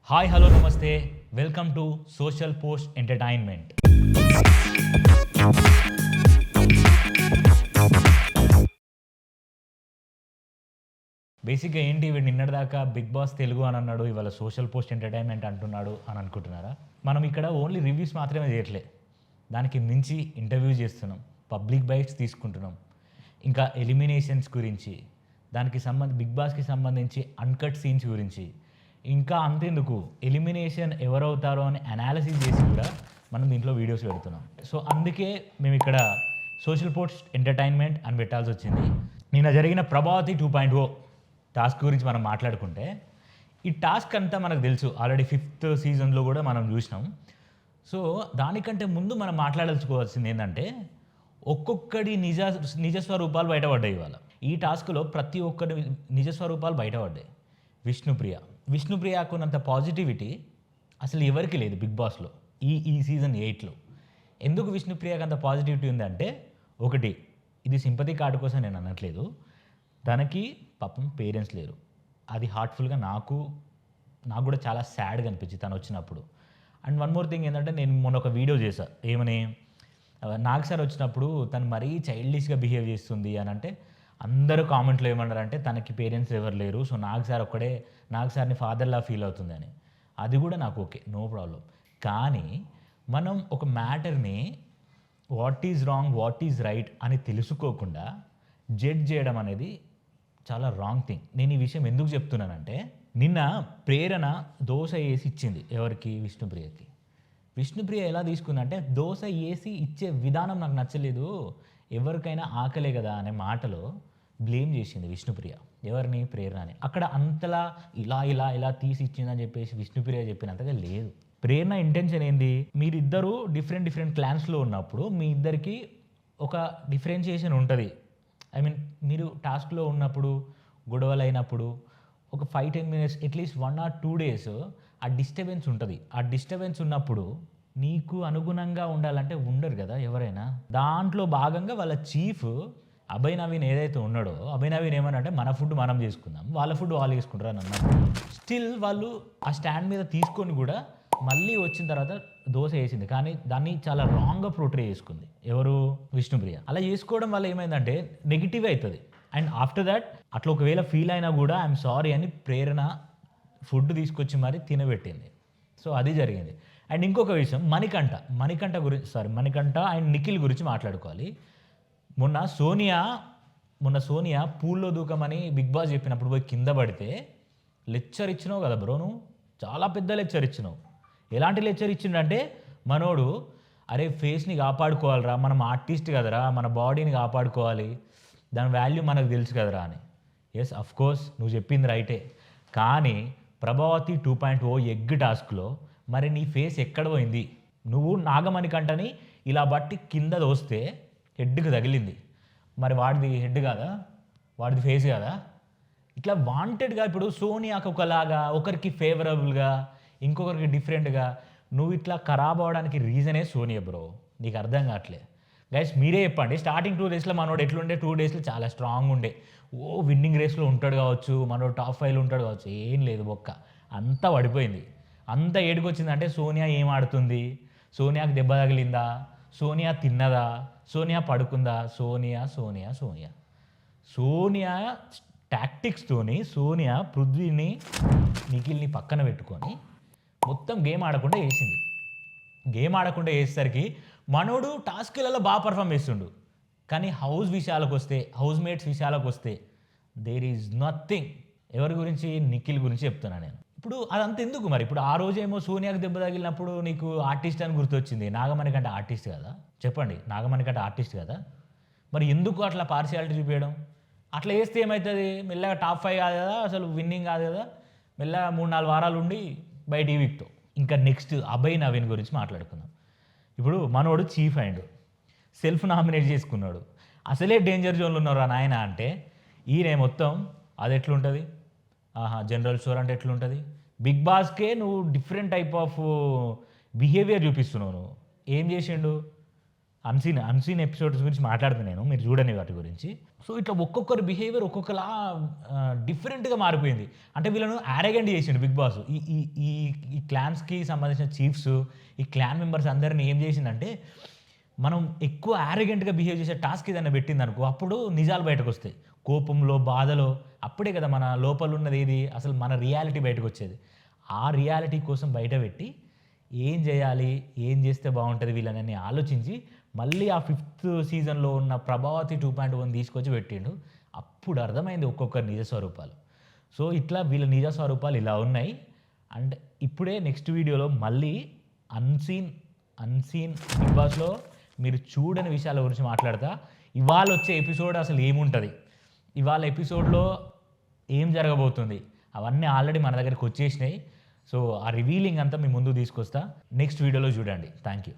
Hi hello నమస్తే welcome to social post entertainment. బేసిక్గా ఏంటి వీడు నిన్నటిదాకా బిగ్ బాస్ తెలుగు అని అన్నాడు, ఇవాళ సోషల్ పోస్ట్ ఎంటర్టైన్మెంట్ అంటున్నాడు అని అనుకుంటున్నారా? మనం ఇక్కడ ఓన్లీ రివ్యూస్ మాత్రమే చేయట్లే, దానికి మించి ఇంటర్వ్యూ చేస్తున్నాం, పబ్లిక్ బైట్స్ తీసుకుంటున్నాం, ఇంకా ఎలిమినేషన్స్ గురించి, దానికి బిగ్ బాస్కి సంబంధించి అన్కట్ సీన్స్ గురించి, ఇంకా అంతెందుకు ఎలిమినేషన్ ఎవరవుతారో అని అనాలిసిస్ చేసి కూడా మనం దీంట్లో వీడియోస్ పెడుతున్నాం. సో అందుకే మేము ఇక్కడ సోషల్ పోస్ట్ ఎంటర్టైన్మెంట్ అని పెట్టాల్సి వచ్చింది. నిన్న జరిగిన ప్రభావతి 2.0 టాస్క్ గురించి మనం మాట్లాడుకుంటే, ఈ టాస్క్ అంతా మనకు తెలుసు, ఆల్రెడీ 5th సీజన్లో కూడా మనం చూసినాం. సో దానికంటే ముందు మనం మాట్లాడాల్సుకోవాల్సింది ఏంటంటే, ఒక్కొక్కడి నిజస్వరూపాలు బయటపడ్డాయి. ఇవాళ ఈ టాస్క్లో ప్రతి ఒక్కరి నిజస్వరూపాలు బయటపడ్డాయి. విష్ణుప్రియకున్నంత పాజిటివిటీ అసలు ఎవరికి లేదు బిగ్ బాస్లో ఈ సీజన్ 8లో. ఎందుకు విష్ణుప్రియకు అంత పాజిటివిటీ ఉందంటే, ఒకటి, ఇది సింపతి కార్డు కోసం నేను అనట్లేదు, తనకి పాపం పేరెంట్స్ లేరు. అది హార్ట్ఫుల్గా నాకు కూడా చాలా సాడ్గా అనిపించింది తను వచ్చినప్పుడు. అండ్ వన్ మోర్ థింగ్ ఏంటంటే, నేను మొన్న ఒక వీడియో చేశాను, ఏమని, నాగ్ సార్ వచ్చినప్పుడు తను మరీ చైల్డిష్గా బిహేవ్ చేస్తుంది అని అంటే, అందరూ కామెంట్లో ఏమన్నారంటే తనకి పేరెంట్స్ ఎవరు లేరు, సో నాగ్ సార్ని ఫాదర్లా ఫీల్ అవుతుంది అని. అది కూడా నాకు ఓకే, నో ప్రాబ్లం. కానీ మనం ఒక మ్యాటర్ని what is wrong what is right అని తెలుసుకోకుండా జడ్జ్ చేయడం అనేది చాలా రాంగ్ థింగ్. నేను ఈ విషయం ఎందుకు చెప్తున్నానంటే, నిన్న ప్రేరణ దోశ వేసి ఇచ్చింది ఎవరికి, విష్ణుప్రియ ఎలా తీసుకుందంటే, దోశ వేసి ఇచ్చే విధానం నాకు నచ్చలేదు, ఎవరికైనా ఆకలే కదా అనే మాటలో బ్లేమ్ చేసింది విష్ణుప్రియ. ఎవరిని? ప్రేరణని. అక్కడ అంతలా ఇలా తీసి ఇచ్చిందని చెప్పేసి విష్ణుప్రియ చెప్పినంతగా లేదు. ప్రేరణ ఇంటెన్షన్ ఏంది, మీరిద్దరూ డిఫరెంట్ క్లాన్స్లో ఉన్నప్పుడు మీ ఇద్దరికి ఒక డిఫరెన్షియేషన్ ఉంటుంది. ఐ మీన్, మీరు టాస్క్లో ఉన్నప్పుడు, గొడవలు అయినప్పుడు ఒక 5-10 minutes అట్లీస్ట్ 1 or 2 days ఆ డిస్టర్బెన్స్ ఉంటుంది. ఆ డిస్టర్బెన్స్ ఉన్నప్పుడు నీకు అనుగుణంగా ఉండాలంటే ఉండరు కదా ఎవరైనా. దాంట్లో భాగంగా వాళ్ళ చీఫ్ అభయ్ నవీన్ ఏదైతే ఉన్నాడో, అభయ్ నవీన్ ఏమనంటే, మన ఫుడ్ మనం చేసుకుందాం, వాళ్ళ ఫుడ్ వాళ్ళు చేసుకుంటారు అని అన్నారు. స్టిల్ వాళ్ళు ఆ స్టాండ్ మీద తీసుకొని కూడా మళ్ళీ వచ్చిన తర్వాత దోశ వేసింది, కానీ దాన్ని చాలా రాంగ్గా పోర్ట్రే చేసుకుంది ఎవరు, విష్ణుప్రియ. అలా చేసుకోవడం వల్ల ఏమైందంటే నెగిటివ్ అవుతుంది. అండ్ ఆఫ్టర్ దాట్ అట్లా ఒకవేళ ఫీల్ అయినా కూడా ఐఎమ్ సారీ అని ప్రేరణ ఫుడ్ తీసుకొచ్చి మరి తినబెట్టింది. సో అది జరిగింది. అండ్ ఇంకొక విషయం, మణికంఠ అండ్ నిఖిల్ గురించి మాట్లాడుకోవాలి. మొన్న సోనియా పూల్లో దూకమని బిగ్ బాస్ చెప్పినప్పుడు పోయి కింద పడితే లెక్చర్ ఇచ్చినావు కదా బ్రో, నువ్వు చాలా పెద్ద లెక్చర్ ఇచ్చినావు. ఎలాంటి లెక్చర్ ఇచ్చిండంటే, మనోడు అరే ఫేస్ని కాపాడుకోవాలిరా, మనం ఆర్టిస్ట్ కదరా, మన బాడీని కాపాడుకోవాలి, దాని వాల్యూ మనకు తెలుసు కదరా అని. ఎస్, అఫ్ కోర్స్ నువ్వు చెప్పింది రైటే. కానీ ప్రభావతి 2.0 ఎగ్ టాస్క్లో మరి నీ ఫేస్ ఎక్కడ పోయింది? నువ్వు నాగమణికంఠని ఇలా బట్టి కింద దోస్తే హెడ్కి తగిలింది, మరి వాడిది హెడ్ కాదా, వాడిది ఫేస్ కాదా? ఇట్లా వాంటెడ్గా ఇప్పుడు సోనియాకి ఒకలాగా, ఒకరికి ఫేవరబుల్గా, ఇంకొకరికి డిఫరెంట్గా నువ్వు ఇట్లా ఖరాబ్ అవ్వడానికి రీజనే సోనియా బ్రో. నీకు అర్థం కావట్లే. గైస్ మీరే చెప్పండి, స్టార్టింగ్ 2 daysలో మనోడు ఎట్లుండే, 2 daysలో చాలా స్ట్రాంగ్ ఉండే, విన్నింగ్ రేస్లో ఉంటాడు కావచ్చు, మనోడు టాప్ 5లో ఉంటాడు కావచ్చు, ఏం లేదు బొక్క, అంతా పడిపోయింది. అంత ఏడుకొచ్చిందంటే, సోనియా ఏం ఆడుతుంది, సోనియాకి దెబ్బ తగిలిందా, సోనియా తిన్నదా, సోనియా పడుకుందా, సోనియా టాక్టిక్స్తోని సోనియా పృథ్వీని నిఖిల్ని పక్కన పెట్టుకొని మొత్తం గేమ్ ఆడకుండా వేసింది. గేమ్ ఆడకుండా వేసేసరికి మనోడు టాస్క్లలో బాగా పర్ఫామ్ చేస్తుండు, కానీ హౌస్ మేట్స్ విషయాలకు వస్తే దేర్ ఈజ్ నథింగ్. ఎవరి గురించి? నిఖిల్ గురించి చెప్తున్నా నేను. ఇప్పుడు అదంతా ఎందుకు మరి? ఇప్పుడు ఆ రోజేమో సోనియాకి దెబ్బ తగిలినప్పుడు నీకు ఆర్టిస్ట్ అని గుర్తొచ్చింది, నాగమణికంఠ ఆర్టిస్ట్ కదా? చెప్పండి, నాగమణికంఠ ఆర్టిస్ట్ కదా? మరి ఎందుకు అట్లా పార్షియాలిటీ చూపించడం? అట్లా వేస్తే ఏమవుతుంది, మెల్లగా టాప్ 5 కాదు కదా, అసలు విన్నింగ్ కాదు కదా, మెల్లగా 3-4 వారాలు ఉండి బయట ఈ వీక్తో. ఇంకా నెక్స్ట్ అభయ్ నవీన్ గురించి మాట్లాడుకుందాం. ఇప్పుడు మనోడు చీఫ్ అయిండు, సెల్ఫ్ నామినేట్ చేసుకున్నాడు, అసలే డేంజర్ జోన్లో ఉన్నారు ఆ నాయన అంటే, ఈయన మొత్తం అది ఎట్లుంటుంది, జనరల్ స్టోర్ అంటే ఎట్లుంటుంది, బిగ్ బాస్కే నువ్వు డిఫరెంట్ టైప్ ఆఫ్ బిహేవియర్ చూపిస్తున్నావు. నువ్వు ఏం చేసిండు, అన్సీన్ ఎపిసోడ్స్ గురించి మాట్లాడుతున్నాను నేను, మీరు చూడని వాటి గురించి. సో ఇట్లా ఒక్కొక్కరి బిహేవియర్ ఒక్కొక్కలా డిఫరెంట్గా మారిపోయింది. అంటే వీళ్ళను యారగెంట్ చేసిండు బిగ్ బాస్. ఈ ఈ ఈ ఈ క్లాన్స్కి సంబంధించిన చీఫ్స్, ఈ క్లాన్ మెంబర్స్ అందరిని ఏం చేసిందంటే, మనం ఎక్కువ యారగెంట్గా బిహేవ్ చేసే టాస్క్ ఏదైనా పెట్టింది అనుకో, అప్పుడు నిజాలు బయటకు వస్తాయి. కోపంలో, బాధలో, అప్పుడే కదా మన లోపల ఉన్నది ఏది అసలు మన రియాలిటీ బయటకు వచ్చేది. ఆ రియాలిటీ కోసం బయట పెట్టి ఏం చేయాలి, ఏం చేస్తే బాగుంటుంది వీళ్ళని ఆలోచించి మళ్ళీ ఆ 5th సీజన్లో ఉన్న ప్రభావతి 2.1 తీసుకొచ్చి పెట్టిండు. అప్పుడు అర్థమైంది ఒక్కొక్కరి నిజ స్వరూపాలు. సో ఇట్లా వీళ్ళ నిజ స్వరూపాలు ఇలా ఉన్నాయి. అండ్ ఇప్పుడే నెక్స్ట్ వీడియోలో మళ్ళీ అన్సీన్ బిగ్ బాస్లో మీరు చూడని విషయాల గురించి మాట్లాడతా. ఇవాళ వచ్చే ఎపిసోడ్ అసలు ఏముంటుంది, ఇవాళ ఎపిసోడ్లో ఏం జరగబోతుంది, అవన్నీ ఆల్రెడీ మన దగ్గరికి వచ్చేసినాయి. సో ఆ రివీలింగ్ అంతా మీ ముందు తీసుకొస్తా. నెక్స్ట్ వీడియోలో చూడండి. Thank you.